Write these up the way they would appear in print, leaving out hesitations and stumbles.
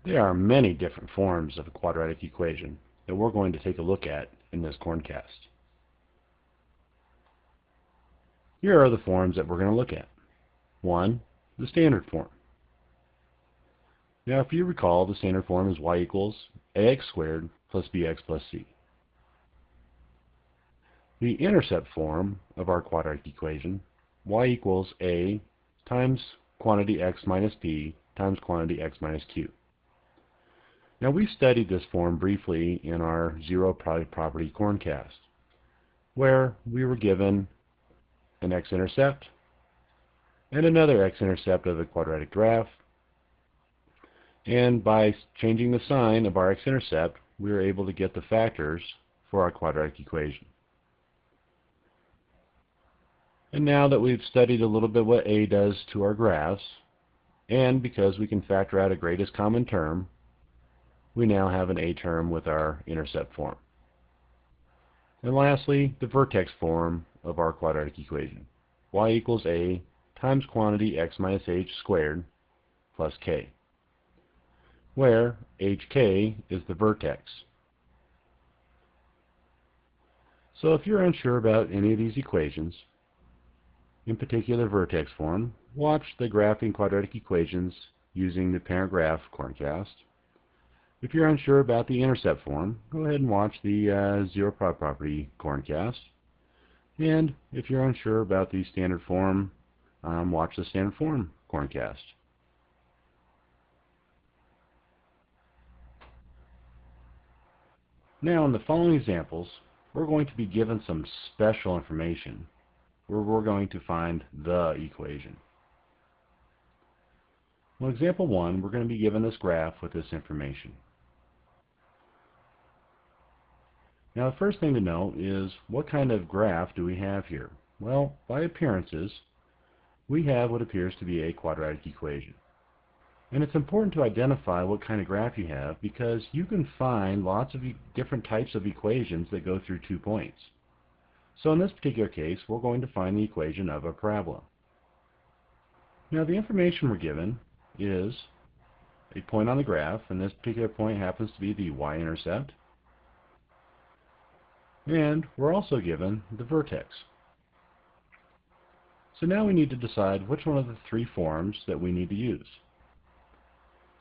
There are many different forms of a quadratic equation that we're going to take a look at in this KORNCAST. Here are the forms that we're going to look at. 1. The standard form. Now if you recall, the standard form is y equals ax squared plus bx plus c. The intercept form of our quadratic equation, y equals a times quantity x minus p times quantity x minus q. Now we studied this form briefly in our zero product property KORNCAST, where we were given an x-intercept and another x-intercept of the quadratic graph, and by changing the sign of our x-intercept we were able to get the factors for our quadratic equation. And now that we've studied a little bit what a does to our graphs, and because we can factor out a greatest common term, we now have an a term with our intercept form. And lastly, the vertex form of our quadratic equation, y equals a times quantity x minus h squared plus k, where hk is the vertex. So if you're unsure about any of these equations, in particular vertex form, watch the graphing quadratic equations using the parent graph KORNCAST. If you're unsure about the intercept form, go ahead and watch the zero product property KORNCAST. And if you're unsure about the standard form, watch the standard form KORNCAST. Now in the following examples, we're going to be given some special information where we're going to find the equation. Well, example 1, we're going to be given this graph with this information. Now the first thing to note is, what kind of graph do we have here? Well, by appearances, we have what appears to be a quadratic equation. And it's important to identify what kind of graph you have, because you can find lots of different types of equations that go through 2 points. So in this particular case, we're going to find the equation of a parabola. Now the information we're given is a point on the graph, and this particular point happens to be the y-intercept. And we're also given the vertex. So now we need to decide which one of the 3 forms that we need to use.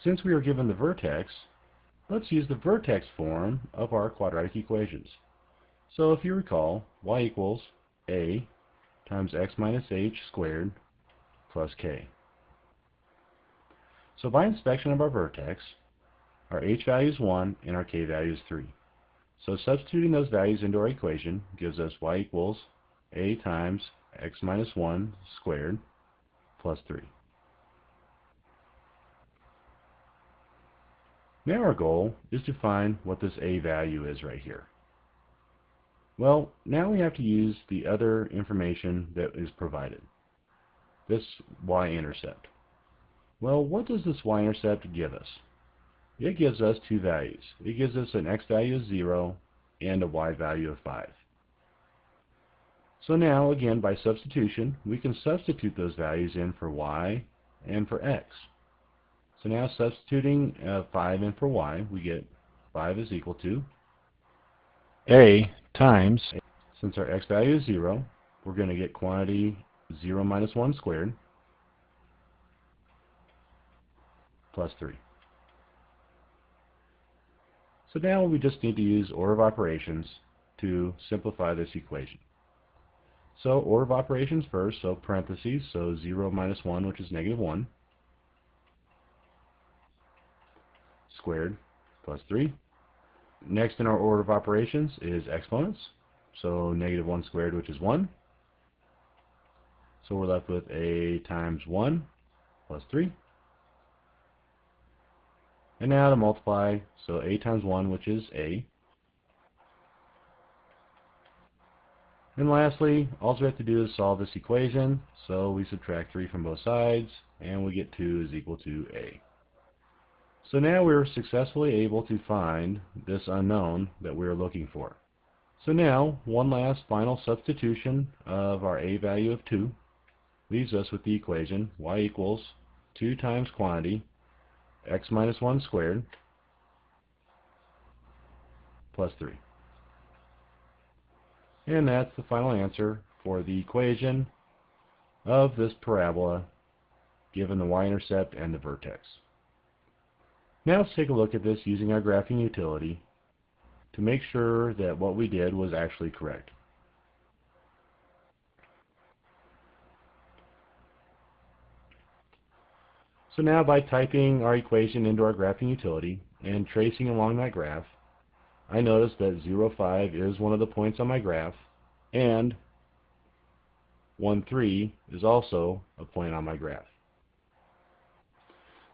Since we are given the vertex, let's use the vertex form of our quadratic equations. So if you recall, y equals a times x minus h squared plus k. So by inspection of our vertex, our h value is 1 and our k value is 3. So substituting those values into our equation gives us y equals a times x minus 1 squared plus 3. Now our goal is to find what this a value is right here. Well, now we have to use the other information that is provided, this y-intercept. Well, what does this y-intercept give us? It gives us 2 values. It gives us an x value of 0 and a y value of 5. So now, again, by substitution, we can substitute those values in for y and for x. So now substituting 5 in for y, we get 5 is equal to a times, since our x value is 0, we're going to get quantity 0 minus 1 squared plus 3. So now we just need to use order of operations to simplify this equation. So order of operations first, so parentheses, so 0 minus 1, which is negative 1, squared plus 3. Next in our order of operations is exponents, so negative 1 squared, which is 1. So we're left with a times 1 plus 3. And now to multiply, so a times 1, which is a. And lastly, all we have to do is solve this equation, so we subtract 3 from both sides, and we get 2 is equal to a. So now we're successfully able to find this unknown that we're looking for. So now, one last final substitution of our a value of 2 leaves us with the equation y equals 2 times quantity x minus 1 squared plus 3. And that's the final answer for the equation of this parabola given the y-intercept and the vertex. Now let's take a look at this using our graphing utility to make sure that what we did was actually correct. So now by typing our equation into our graphing utility and tracing along that graph, I notice that 0, 5 is one of the points on my graph, and 1, 3 is also a point on my graph.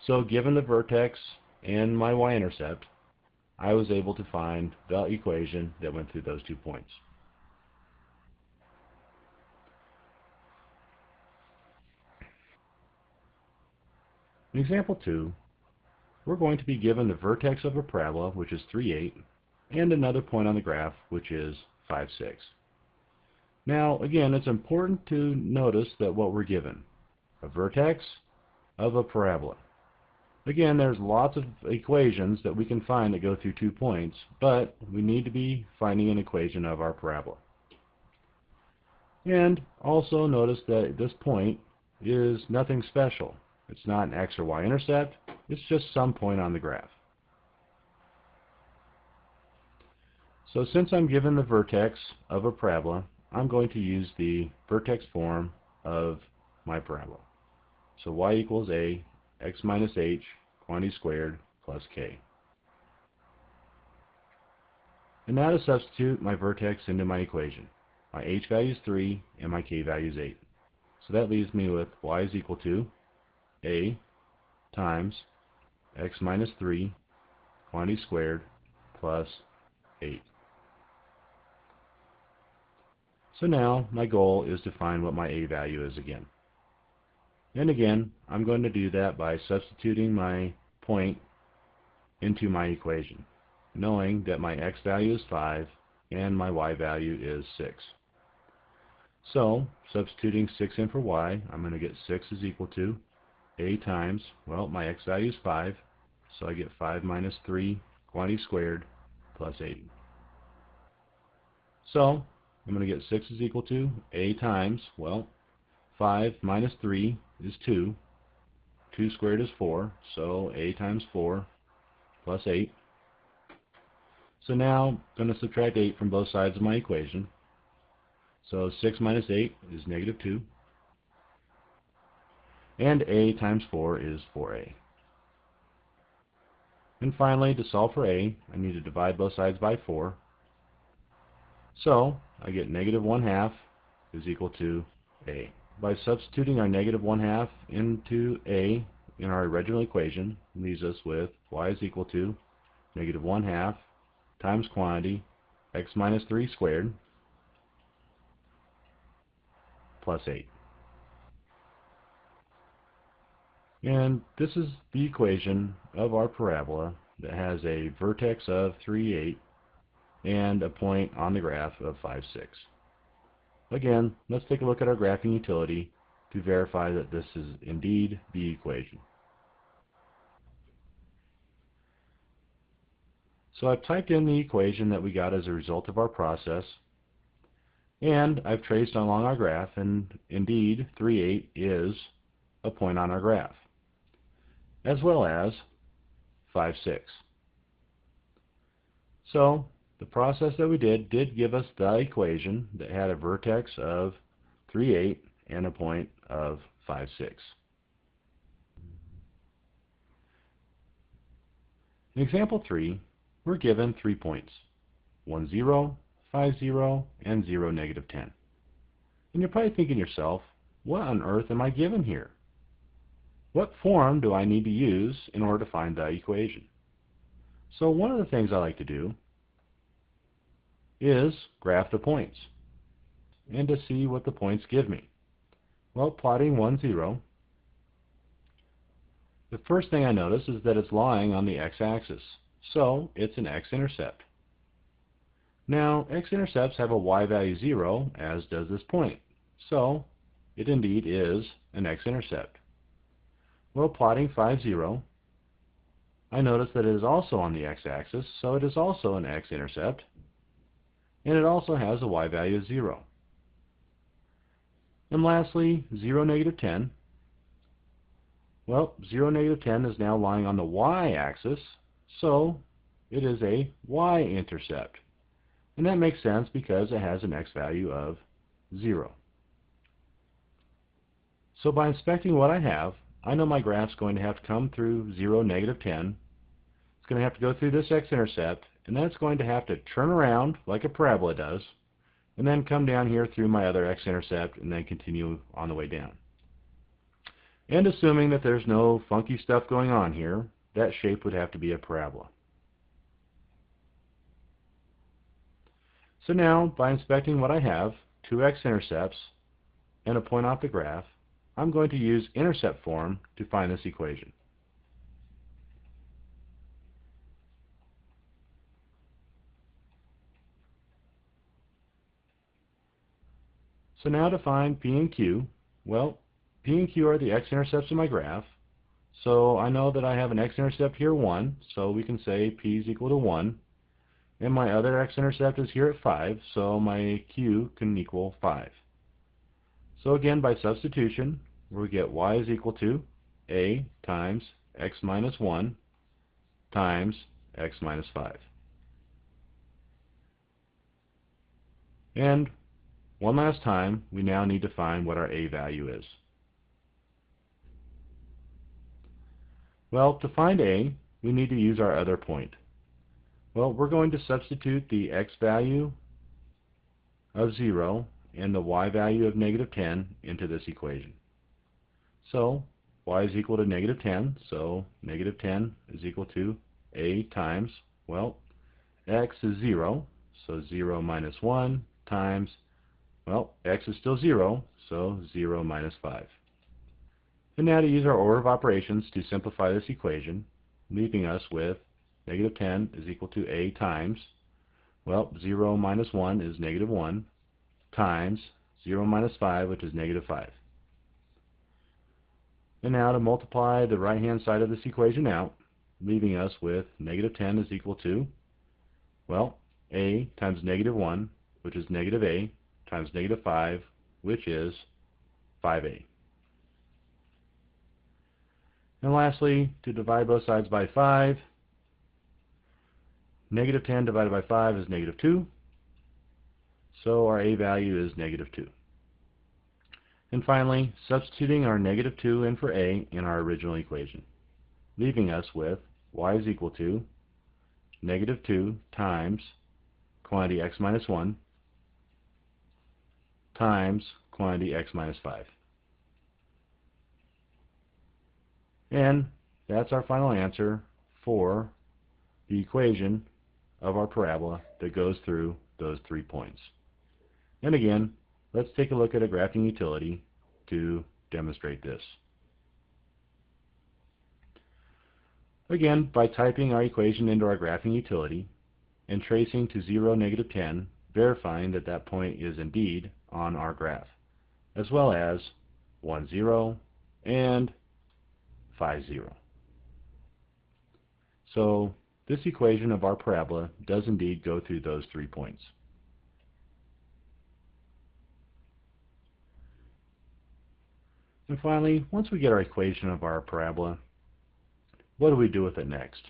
So given the vertex and my y-intercept, I was able to find the equation that went through those 2 points. In example 2, we're going to be given the vertex of a parabola, which is 3, 8, and another point on the graph, which is 5, 6. Now, again, it's important to notice that what we're given, a vertex of a parabola. Again, there's lots of equations that we can find that go through 2 points, but we need to be finding an equation of our parabola. And also notice that this point is nothing special. It's not an x or y intercept, it's just some point on the graph. So since I'm given the vertex of a parabola, I'm going to use the vertex form of my parabola. So y equals a x minus h quantity squared plus k. And now to substitute my vertex into my equation. My h value is 3 and my k value is 8. So that leaves me with y is equal to a times x minus 3 quantity squared plus 8. So now my goal is to find what my a value is again. And again, I'm going to do that by substituting my point into my equation, knowing that my x value is 5 and my y value is 6. So, substituting 6 in for y, I'm going to get 6 is equal to a times, well, my x value is 5, so I get 5 minus 3 quantity squared plus 8. So, I'm going to get 6 is equal to a times, well, 5 minus 3 is 2. 2 squared is 4, so a times 4 plus 8. So now I'm going to subtract 8 from both sides of my equation. So 6 minus 8 is negative 2. And a times 4 is 4a. And finally, to solve for a, I need to divide both sides by 4. So I get negative 1/2 is equal to a. By substituting our negative 1/2 into a in our original equation, leaves us with y is equal to negative 1/2 times quantity x minus 3 squared plus 8. And this is the equation of our parabola that has a vertex of 3, 8 and a point on the graph of 5, 6. Again, let's take a look at our graphing utility to verify that this is indeed the equation. So I've typed in the equation that we got as a result of our process, and I've traced along our graph, and indeed 3, 8 is a point on our graph, as well as 5, 6. So the process that we did give us the equation that had a vertex of 3, 8 and a point of 5, 6. In example 3, we're given 3 points, 1, 0, 5, 0, and 0, negative 10. And you're probably thinking to yourself, what on earth am I given here? What form do I need to use in order to find the equation? So one of the things I like to do is graph the points and to see what the points give me. Well, plotting 1, 0, the first thing I notice is that it's lying on the x-axis, so it's an x-intercept. Now, x-intercepts have a y value 0, as does this point, so it indeed is an x-intercept. Well, plotting 5, 0, I notice that it is also on the x-axis, so it is also an x-intercept, and it also has a y value of 0. And lastly, 0, negative 10. Well, 0, negative 10 is now lying on the y-axis, so it is a y-intercept. And that makes sense because it has an x value of 0. So by inspecting what I have, I know my graph's going to have to come through 0, negative 10. It's going to have to go through this x-intercept, and then it's going to have to turn around like a parabola does, and then come down here through my other x-intercept, and then continue on the way down. And assuming that there's no funky stuff going on here, that shape would have to be a parabola. So now, by inspecting what I have, two x-intercepts and a point off the graph, I'm going to use intercept form to find this equation. So now to find P and Q, well, P and Q are the x-intercepts in my graph. So I know that I have an x-intercept here, 1, so we can say P is equal to 1. And my other x-intercept is here at 5, so my Q can equal 5. So again, by substitution, we get y is equal to a times x minus 1 times x minus 5. And one last time, we now need to find what our a value is. Well, to find a, we need to use our other point. Well, we're going to substitute the x value of 0 and the y value of negative 10 into this equation. So y is equal to negative 10, so negative 10 is equal to a times, well, x is 0, so 0 minus 1 times, well, x is still 0, so 0 minus 5. And now to use our order of operations to simplify this equation, leaving us with negative 10 is equal to a times, well, 0 minus 1 is negative 1, times 0 minus 5, which is negative 5. And now to multiply the right-hand side of this equation out, leaving us with negative 10 is equal to, well, a times negative 1, which is negative a, times negative 5, which is 5a. And lastly, to divide both sides by 5, negative 10 divided by 5 is negative 2, so our a value is negative 2. And finally, substituting our negative 2 in for a in our original equation, leaving us with y is equal to negative 2 times quantity x minus 1 times quantity x minus 5. And that's our final answer for the equation of our parabola that goes through those 3 points. And again, let's take a look at a graphing utility to demonstrate this. Again, by typing our equation into our graphing utility and tracing to 0, negative 10, verifying that that point is indeed on our graph, as well as 1, 0, and 5, 0. So this equation of our parabola does indeed go through those 3 points. And finally, once we get our equation of our parabola, what do we do with it next?